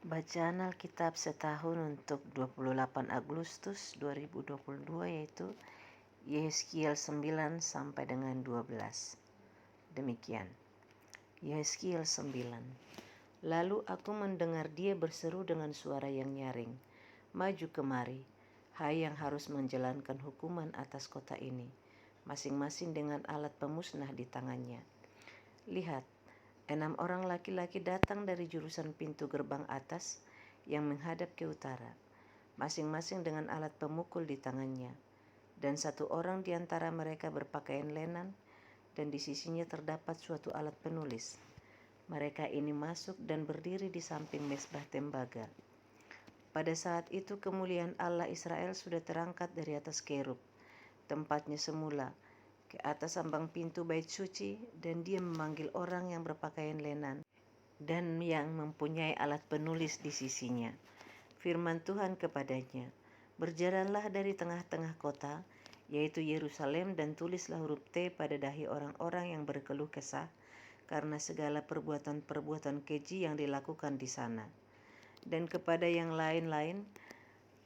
Bacaan Alkitab setahun untuk 28 Agustus 2022 yaitu Yehezkiel 9 sampai dengan 12. Demikian. Yehezkiel 9. Lalu aku mendengar dia berseru dengan suara yang nyaring, "Maju kemari, hai yang harus menjalankan hukuman atas kota ini, masing-masing dengan alat pemusnah di tangannya. Lihat, 6 orang laki-laki datang dari jurusan pintu gerbang atas yang menghadap ke utara, masing-masing dengan alat pemukul di tangannya. Dan satu orang di antara mereka berpakaian lenan, dan di sisinya terdapat suatu alat penulis. Mereka ini masuk dan berdiri di samping mezbah tembaga. Pada saat itu kemuliaan Allah Israel sudah terangkat dari atas kerub, tempatnya semula, ke atas ambang pintu bait suci, dan dia memanggil orang yang berpakaian lenan dan yang mempunyai alat penulis di sisinya. Firman Tuhan kepadanya, "Berjalanlah dari tengah-tengah kota, yaitu Yerusalem, dan tulislah huruf T pada dahi orang-orang yang berkeluh kesah karena segala perbuatan-perbuatan keji yang dilakukan di sana." Dan kepada yang lain-lain,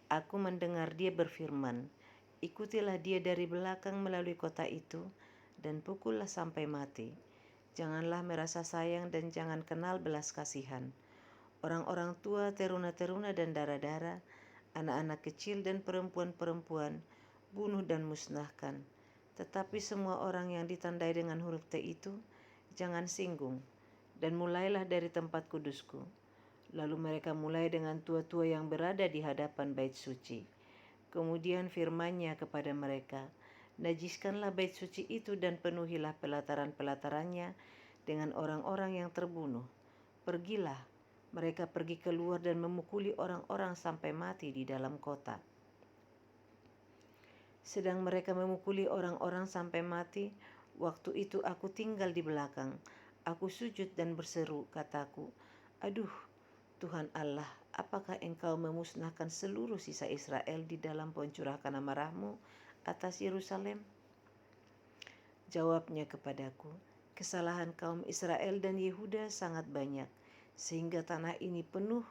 aku mendengar dia berfirman, "Ikutilah dia dari belakang melalui kota itu, dan pukullah sampai mati. Janganlah merasa sayang dan jangan kenal belas kasihan. Orang-orang tua, teruna-teruna dan dara-dara, anak-anak kecil dan perempuan-perempuan, bunuh dan musnahkan. Tetapi semua orang yang ditandai dengan huruf T itu, jangan singgung, dan mulailah dari tempat kudusku." Lalu mereka mulai dengan tua-tua yang berada di hadapan bait suci. Kemudian firman-Nya kepada mereka, "Najiskanlah bait suci itu dan penuhilah pelataran-pelatarannya dengan orang-orang yang terbunuh. Pergilah." Mereka pergi keluar dan memukuli orang-orang sampai mati di dalam kota. Sedang mereka memukuli orang-orang sampai mati, waktu itu aku tinggal di belakang. Aku sujud dan berseru, kataku, "Aduh, Tuhan Allah, apakah Engkau memusnahkan seluruh sisa Israel di dalam pencurahkan amarah-Mu atas Yerusalem?" Jawabnya kepadaku, "Kesalahan kaum Israel dan Yehuda sangat banyak, sehingga tanah ini penuh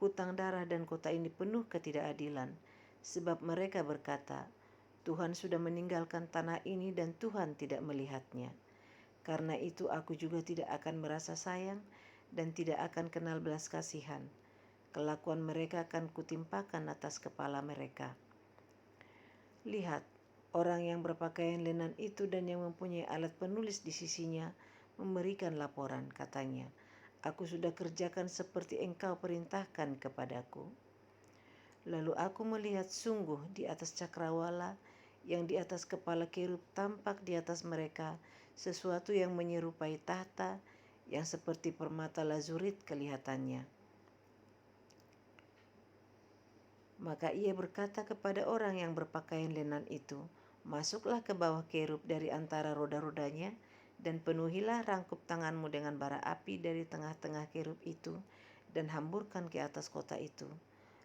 hutang darah dan kota ini penuh ketidakadilan. Sebab mereka berkata, Tuhan sudah meninggalkan tanah ini dan Tuhan tidak melihatnya. Karena itu aku juga tidak akan merasa sayang dan tidak akan kenal belas kasihan. Kelakuan mereka akan kutimpakan atas kepala mereka. Lihat, orang yang berpakaian lenan itu dan yang mempunyai alat penulis di sisinya memberikan laporan, katanya, Aku sudah kerjakan seperti Engkau perintahkan kepadaku." Lalu aku melihat sungguh di atas cakrawala yang di atas kepala kerub tampak di atas mereka sesuatu yang menyerupai tahta yang seperti permata lazurit kelihatannya. Maka ia berkata kepada orang yang berpakaian lenan itu, "Masuklah ke bawah kerub dari antara roda-rodanya, dan penuhilah rangkup tanganmu dengan bara api dari tengah-tengah kerub itu, dan hamburkan ke atas kota itu."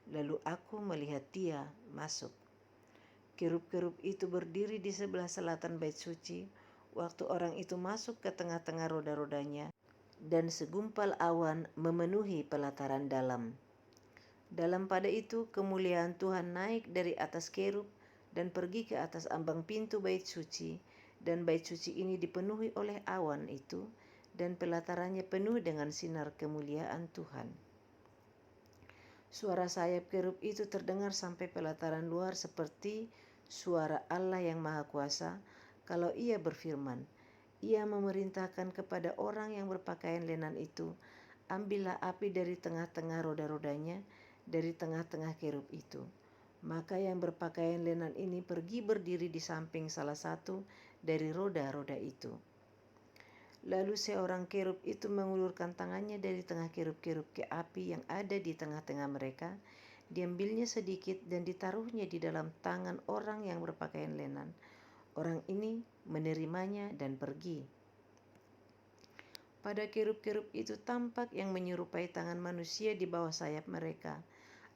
Lalu aku melihat dia masuk. Kerub-kerub itu berdiri di sebelah selatan bait suci, waktu orang itu masuk ke tengah-tengah roda-rodanya, dan segumpal awan memenuhi pelataran dalam. Dalam pada itu kemuliaan Tuhan naik dari atas kerub dan pergi ke atas ambang pintu bait suci, dan bait suci ini dipenuhi oleh awan itu, dan pelatarannya penuh dengan sinar kemuliaan Tuhan. Suara sayap kerub itu terdengar sampai pelataran luar seperti suara Allah yang Maha Kuasa kalau ia berfirman. Ia memerintahkan kepada orang yang berpakaian lenan itu, "Ambillah api dari tengah-tengah roda-rodanya, dari tengah-tengah kerub itu." Maka yang berpakaian lenan ini pergi berdiri di samping salah satu dari roda-roda itu. Lalu seorang kerub itu mengulurkan tangannya dari tengah kerub-kerub ke api yang ada di tengah-tengah mereka, diambilnya sedikit dan ditaruhnya di dalam tangan orang yang berpakaian lenan. Orang ini menerimanya dan pergi. Pada kerub-kerub itu tampak yang menyerupai tangan manusia di bawah sayap mereka.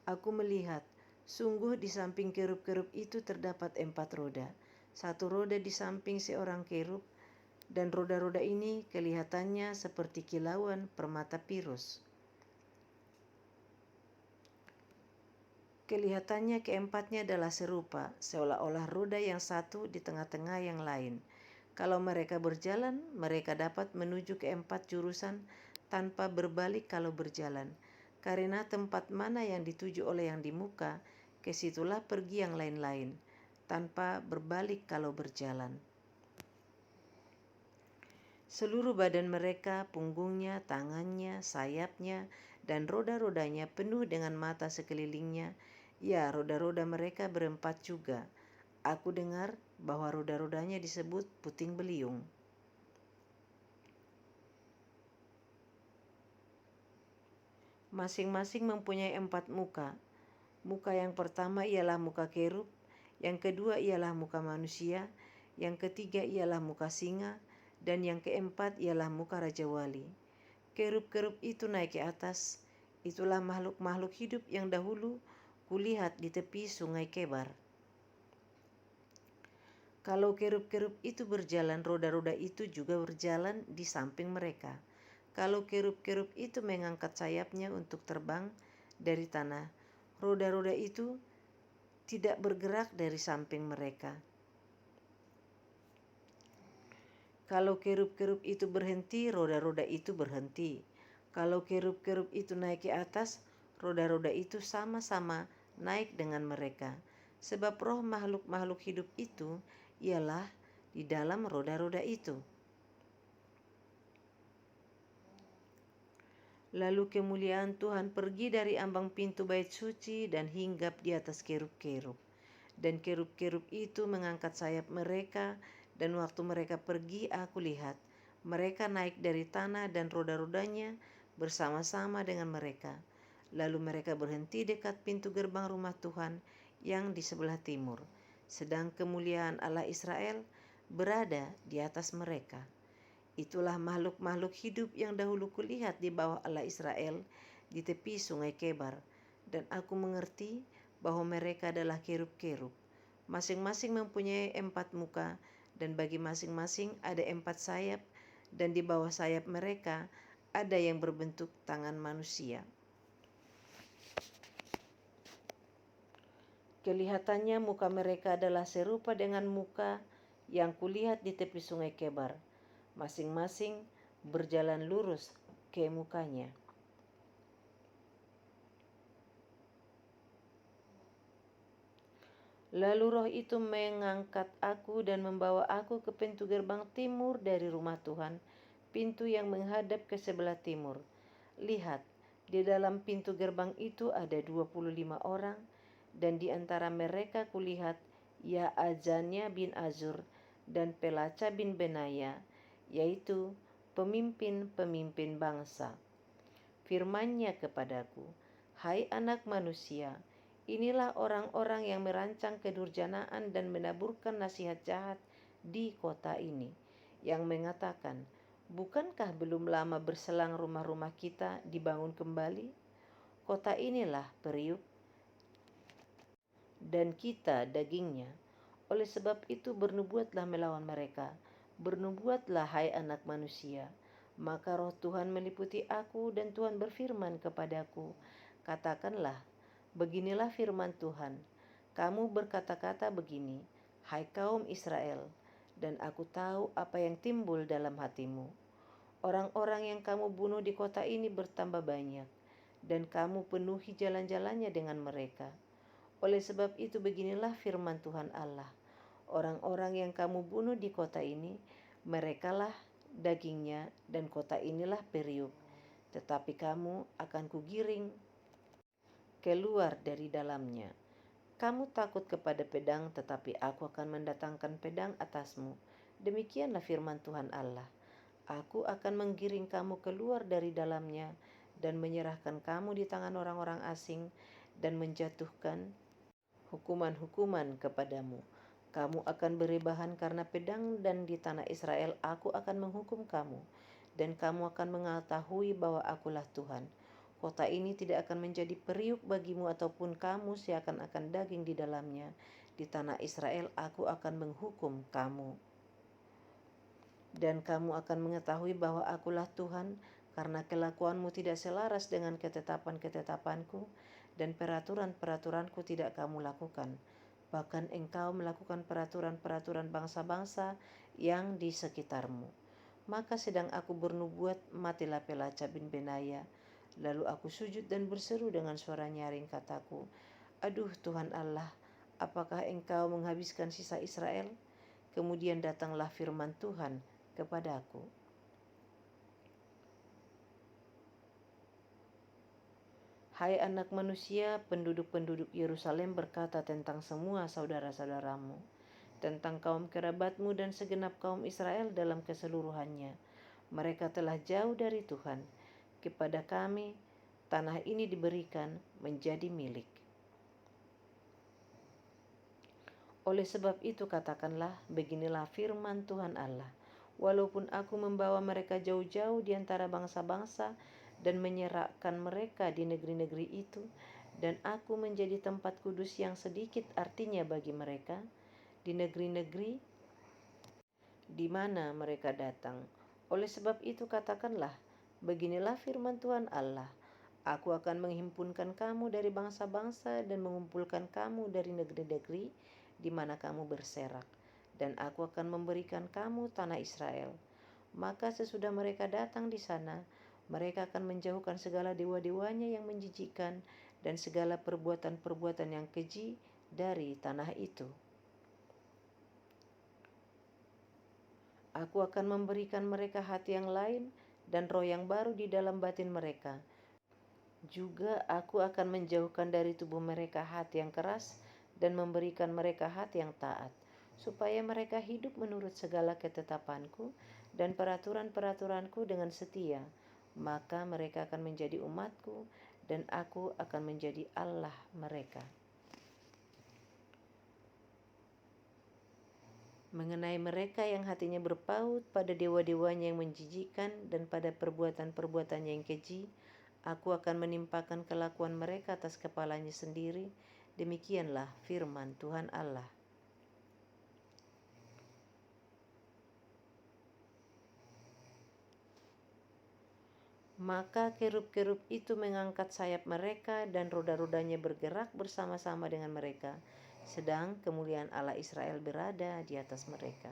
Aku melihat, sungguh di samping kerub-kerub itu terdapat 4 roda, satu roda di samping seorang kerub, dan roda-roda ini kelihatannya seperti kilauan permata pirus. Kelihatannya keempatnya adalah serupa, seolah-olah roda yang satu di tengah-tengah yang lain. Kalau mereka berjalan, mereka dapat menuju keempat jurusan tanpa berbalik kalau berjalan. Karena tempat mana yang dituju oleh yang di muka, kesitulah pergi yang lain-lain, tanpa berbalik kalau berjalan. Seluruh badan mereka, punggungnya, tangannya, sayapnya, dan roda-rodanya penuh dengan mata sekelilingnya. Ya, roda-roda mereka berempat juga. Aku dengar bahwa roda-rodanya disebut puting beliung. Masing-masing mempunyai 4 muka. Muka yang pertama ialah muka kerub, yang kedua ialah muka manusia, yang ketiga ialah muka singa, dan yang keempat ialah muka Raja Wali. Kerub-kerub itu naik ke atas, itulah makhluk-makhluk hidup yang dahulu kulihat di tepi sungai Kebar. Kalau kerub-kerub itu berjalan, roda-roda itu juga berjalan di samping mereka. Kalau kerub-kerub itu mengangkat sayapnya untuk terbang dari tanah, roda-roda itu tidak bergerak dari samping mereka. Kalau kerub-kerub itu berhenti, roda-roda itu berhenti. Kalau kerub-kerub itu naik ke atas, roda-roda itu sama-sama naik dengan mereka. Sebab roh makhluk-makhluk hidup itu ialah di dalam roda-roda itu. Lalu kemuliaan Tuhan pergi dari ambang pintu bait suci dan hinggap di atas kerub-kerub. Dan kerub-kerub itu mengangkat sayap mereka, dan waktu mereka pergi aku lihat, mereka naik dari tanah dan roda-rodanya bersama-sama dengan mereka. Lalu mereka berhenti dekat pintu gerbang rumah Tuhan yang di sebelah timur, sedang kemuliaan Allah Israel berada di atas mereka. Itulah makhluk-makhluk hidup yang dahulu kulihat di bawah Allah Israel di tepi sungai Kebar, dan aku mengerti bahwa mereka adalah kerub-kerub. Masing-masing mempunyai 4 muka, dan bagi masing-masing ada 4 sayap, dan di bawah sayap mereka ada yang berbentuk tangan manusia. Kelihatannya muka mereka adalah serupa dengan muka yang kulihat di tepi sungai Kebar. Masing-masing berjalan lurus ke mukanya. Lalu roh itu mengangkat aku dan membawa aku ke pintu gerbang timur dari rumah Tuhan, pintu yang menghadap ke sebelah timur. Lihat, di dalam pintu gerbang itu ada 25 orang, dan di antara mereka kulihat Yaazania bin Azur dan Pelaca bin Benaya, yaitu pemimpin-pemimpin bangsa. Firman-Nya kepadaku, "Hai anak manusia, inilah orang-orang yang merancang kedurjanaan dan menaburkan nasihat jahat di kota ini, yang mengatakan, bukankah belum lama berselang rumah-rumah kita dibangun kembali? Kota inilah periuk dan kita dagingnya. Oleh sebab itu bernubuatlah melawan mereka. Bernubuatlah hai anak manusia." Maka roh Tuhan meliputi aku dan Tuhan berfirman kepadaku, "Katakanlah, beginilah firman Tuhan. Kamu berkata-kata begini, hai kaum Israel, dan aku tahu apa yang timbul dalam hatimu. Orang-orang yang kamu bunuh di kota ini bertambah banyak, dan kamu penuhi jalan-jalannya dengan mereka. Oleh sebab itu beginilah firman Tuhan Allah. Orang-orang yang kamu bunuh di kota ini, merekalah dagingnya, dan kota inilah periuk. Tetapi kamu akan kugiring keluar dari dalamnya. Kamu takut kepada pedang, tetapi aku akan mendatangkan pedang atasmu. Demikianlah firman Tuhan Allah. Aku akan menggiring kamu keluar dari dalamnya dan menyerahkan kamu di tangan orang-orang asing dan menjatuhkan hukuman-hukuman kepadamu. Kamu akan berebahan karena pedang, dan di tanah Israel aku akan menghukum kamu, dan kamu akan mengetahui bahwa akulah Tuhan. Kota ini tidak akan menjadi periuk bagimu ataupun kamu seakan-akan daging di dalamnya. Di tanah Israel aku akan menghukum kamu. Dan kamu akan mengetahui bahwa akulah Tuhan, karena kelakuanmu tidak selaras dengan ketetapan-ketetapanku dan peraturan-peraturanku tidak kamu lakukan. Bahkan engkau melakukan peraturan-peraturan bangsa-bangsa yang di sekitarmu. Maka sedang aku bernubuat, matilah Pelaca bin Benaya. Lalu aku sujud dan berseru dengan suara nyaring, kataku, aduh Tuhan Allah, apakah engkau menghabiskan sisa Israel? Kemudian datanglah firman Tuhan kepadaku. Hai anak manusia, penduduk-penduduk Yerusalem berkata tentang semua saudara-saudaramu, tentang kaum kerabatmu dan segenap kaum Israel dalam keseluruhannya. Mereka telah jauh dari Tuhan. Kepada kami, tanah ini diberikan menjadi milik. Oleh sebab itu katakanlah, beginilah firman Tuhan Allah. Walaupun aku membawa mereka jauh-jauh di antara bangsa-bangsa dan menyerahkan mereka di negeri-negeri itu, dan aku menjadi tempat kudus yang sedikit artinya bagi mereka, di negeri-negeri di mana mereka datang. Oleh sebab itu katakanlah, beginilah firman Tuhan Allah. Aku akan menghimpunkan kamu dari bangsa-bangsa dan mengumpulkan kamu dari negeri-negeri di mana kamu berserak, dan aku akan memberikan kamu tanah Israel. Maka sesudah mereka datang di sana, mereka akan menjauhkan segala dewa-dewanya yang menjijikkan dan segala perbuatan-perbuatan yang keji dari tanah itu. Aku akan memberikan mereka hati yang lain dan roh yang baru di dalam batin mereka. Juga aku akan menjauhkan dari tubuh mereka hati yang keras dan memberikan mereka hati yang taat, supaya mereka hidup menurut segala ketetapanku dan peraturan-peraturanku dengan setia. Maka mereka akan menjadi umatku dan aku akan menjadi Allah mereka. Mengenai mereka yang hatinya berpaut pada dewa-dewanya yang menjijikkan dan pada perbuatan-perbuatannya yang keji, aku akan menimpakan kelakuan mereka atas kepalanya sendiri. Demikianlah firman Tuhan Allah. Maka kerub-kerub itu mengangkat sayap mereka dan roda-rodanya bergerak bersama-sama dengan mereka, sedang kemuliaan Allah Israel berada di atas mereka.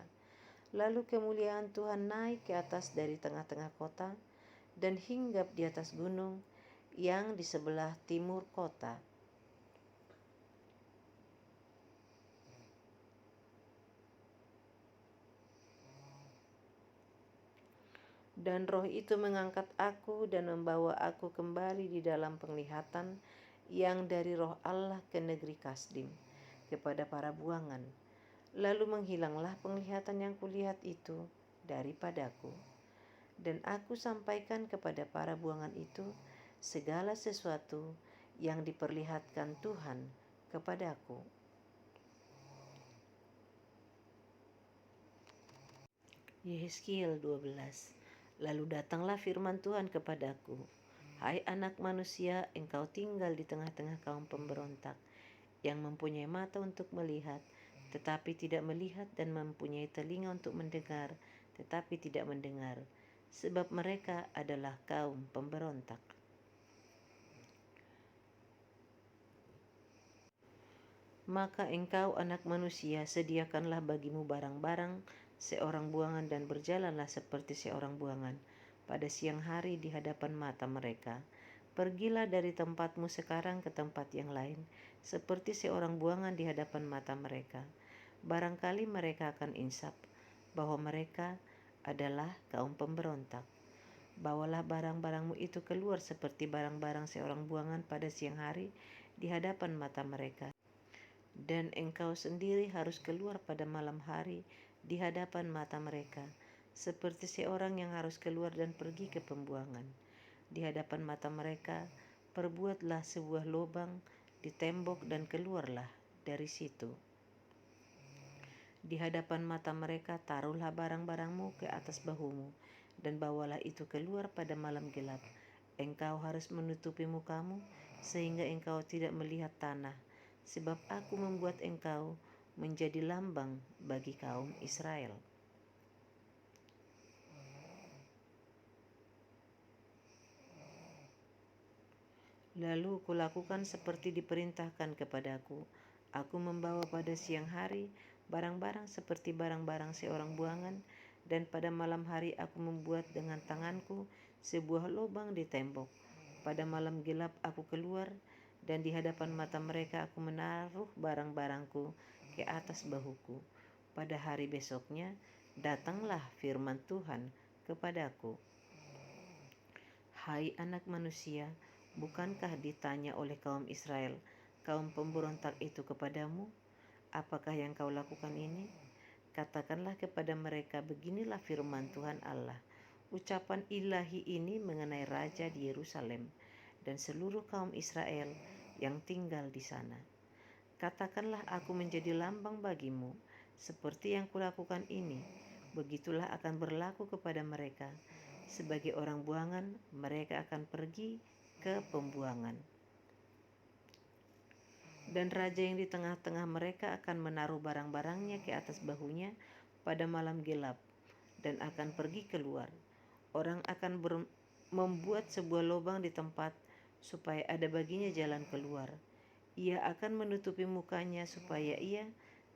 Lalu kemuliaan Tuhan naik ke atas dari tengah-tengah kota dan hinggap di atas gunung yang di sebelah timur kota. Dan roh itu mengangkat aku dan membawa aku kembali di dalam penglihatan yang dari roh Allah ke negeri Kasdim, kepada para buangan. Lalu menghilanglah penglihatan yang kulihat itu daripadaku. Dan aku sampaikan kepada para buangan itu segala sesuatu yang diperlihatkan Tuhan kepadaku. Yehezkiel 12. Lalu datanglah firman Tuhan kepadaku, hai anak manusia, engkau tinggal di tengah-tengah kaum pemberontak, yang mempunyai mata untuk melihat, tetapi tidak melihat, dan mempunyai telinga untuk mendengar, tetapi tidak mendengar, sebab mereka adalah kaum pemberontak. Maka engkau anak manusia, sediakanlah bagimu barang-barang seorang buangan dan berjalanlah seperti seorang buangan pada siang hari di hadapan mata mereka. Pergilah dari tempatmu sekarang ke tempat yang lain seperti seorang buangan di hadapan mata mereka. Barangkali mereka akan insaf bahwa mereka adalah kaum pemberontak. Bawalah barang-barangmu itu keluar seperti barang-barang seorang buangan pada siang hari di hadapan mata mereka. Dan engkau sendiri harus keluar pada malam hari di hadapan mata mereka, seperti seorang yang harus keluar dan pergi ke pembuangan. Di hadapan mata mereka, perbuatlah sebuah lubang di tembok dan keluarlah dari situ. Di hadapan mata mereka, taruhlah barang-barangmu ke atas bahumu, dan bawalah itu keluar pada malam gelap. Engkau harus menutupi mukamu, sehingga engkau tidak melihat tanah, sebab aku membuat engkau menjadi lambang bagi kaum Israel. Lalu kulakukan seperti diperintahkan kepadaku. Aku membawa pada siang hari barang-barang seperti barang-barang seorang buangan, dan pada malam hari aku membuat dengan tanganku sebuah lubang di tembok. Pada malam gelap aku keluar, dan di hadapan mata mereka aku menaruh barang-barangku ke atas bahuku. Pada hari besoknya datanglah firman Tuhan kepadaku. Hai anak manusia, bukankah ditanya oleh kaum Israel, kaum pemberontak itu kepadamu, apakah yang kau lakukan ini? Katakanlah kepada mereka, beginilah firman Tuhan Allah. Ucapan ilahi ini mengenai Raja di Yerusalem dan seluruh kaum Israel yang tinggal di sana. Katakanlah aku menjadi lambang bagimu, seperti yang kulakukan ini, begitulah akan berlaku kepada mereka. Sebagai orang buangan, mereka akan pergi ke pembuangan. Dan raja yang di tengah-tengah mereka akan menaruh barang-barangnya ke atas bahunya pada malam gelap dan akan pergi keluar. Orang akan membuat sebuah lubang di tempat supaya ada baginya jalan keluar. Ia akan menutupi mukanya supaya ia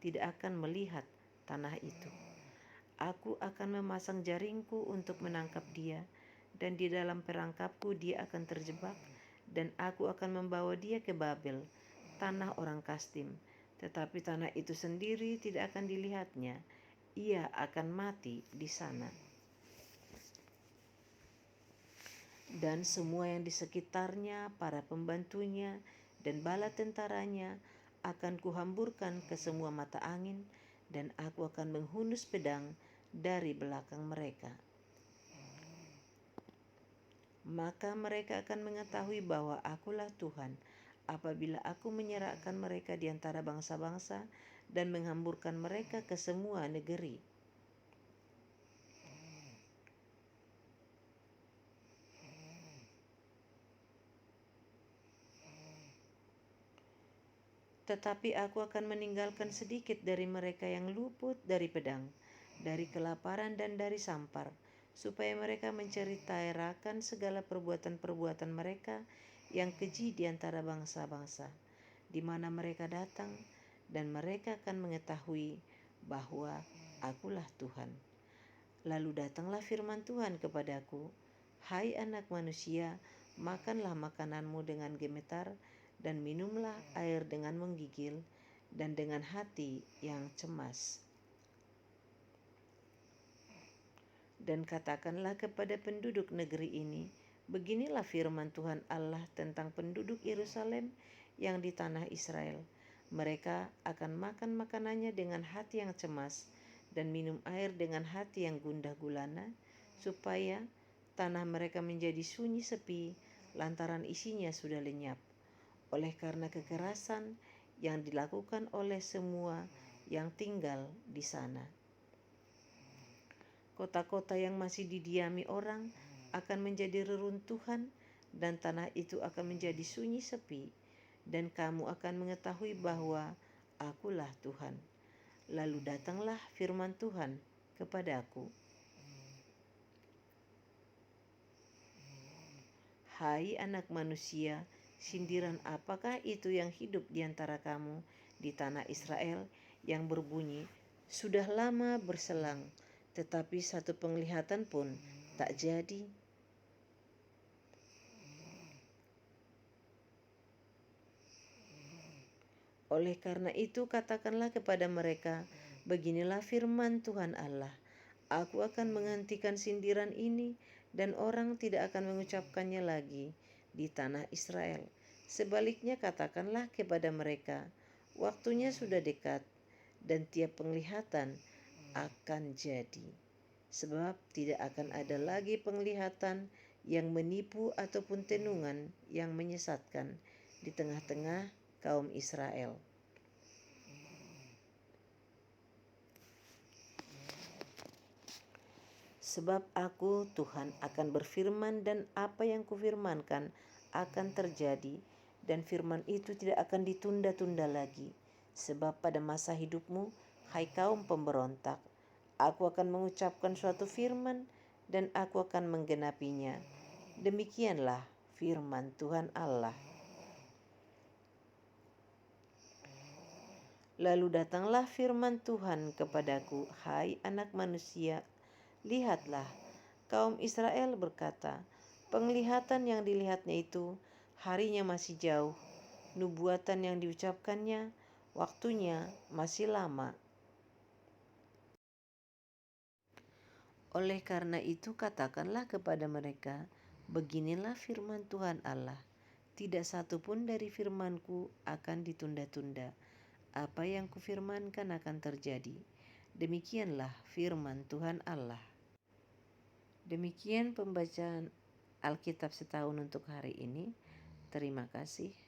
tidak akan melihat tanah itu. Aku akan memasang jaringku untuk menangkap dia, dan di dalam perangkapku dia akan terjebak, dan aku akan membawa dia ke Babel, tanah orang Kastim. Tetapi tanah itu sendiri tidak akan dilihatnya. Ia akan mati di sana. Dan semua yang di sekitarnya, para pembantunya, dan bala tentaranya akan kuhamburkan ke semua mata angin, dan aku akan menghunus pedang dari belakang mereka. Maka mereka akan mengetahui bahwa akulah Tuhan, apabila aku menyerahkan mereka di antara bangsa-bangsa dan menghamburkan mereka ke semua negeri. Tetapi aku akan meninggalkan sedikit dari mereka yang luput dari pedang, dari kelaparan dan dari sampar, supaya mereka menceritakan segala perbuatan-perbuatan mereka yang keji di antara bangsa-bangsa, di mana mereka datang, dan mereka akan mengetahui bahwa akulah Tuhan. Lalu datanglah firman Tuhan kepadaku, hai anak manusia, makanlah makananmu dengan gemetar, dan minumlah air dengan menggigil, dan dengan hati yang cemas. Dan katakanlah kepada penduduk negeri ini, beginilah firman Tuhan Allah tentang penduduk Yerusalem yang di tanah Israel. Mereka akan makan makanannya dengan hati yang cemas, dan minum air dengan hati yang gundah gulana, supaya tanah mereka menjadi sunyi sepi, lantaran isinya sudah lenyap, oleh karena kekerasan yang dilakukan oleh semua yang tinggal di sana. Kota-kota yang masih didiami orang akan menjadi reruntuhan, dan tanah itu akan menjadi sunyi sepi, dan kamu akan mengetahui bahwa akulah Tuhan. Lalu datanglah firman Tuhan kepadaku. Hai anak manusia, sindiran apakah itu yang hidup di antara kamu di tanah Israel, yang berbunyi, sudah lama berselang, tetapi satu penglihatan pun tak jadi? Oleh karena itu katakanlah kepada mereka, beginilah firman Tuhan Allah, aku akan menghentikan sindiran ini, dan orang tidak akan mengucapkannya lagi di tanah Israel. Sebaliknya katakanlah kepada mereka, waktunya sudah dekat, dan tiap penglihatan akan jadi. Sebab tidak akan ada lagi penglihatan yang menipu ataupun tenungan yang menyesatkan di tengah-tengah kaum Israel. Sebab aku, Tuhan, akan berfirman, dan apa yang kufirmankan akan terjadi, dan firman itu tidak akan ditunda-tunda lagi. Sebab pada masa hidupmu, hai kaum pemberontak, aku akan mengucapkan suatu firman, dan aku akan menggenapinya. Demikianlah firman Tuhan Allah. Lalu datanglah firman Tuhan kepadaku, "Hai anak manusia, lihatlah, kaum Israel berkata, penglihatan yang dilihatnya itu harinya masih jauh, nubuatan yang diucapkannya waktunya masih lama. Oleh karena itu katakanlah kepada mereka, beginilah firman Tuhan Allah, tidak satu pun dari firmanku akan ditunda-tunda. Apa yang kufirmankan akan terjadi. Demikianlah firman Tuhan Allah." Demikian pembacaan Alkitab setahun untuk hari ini. Terima kasih.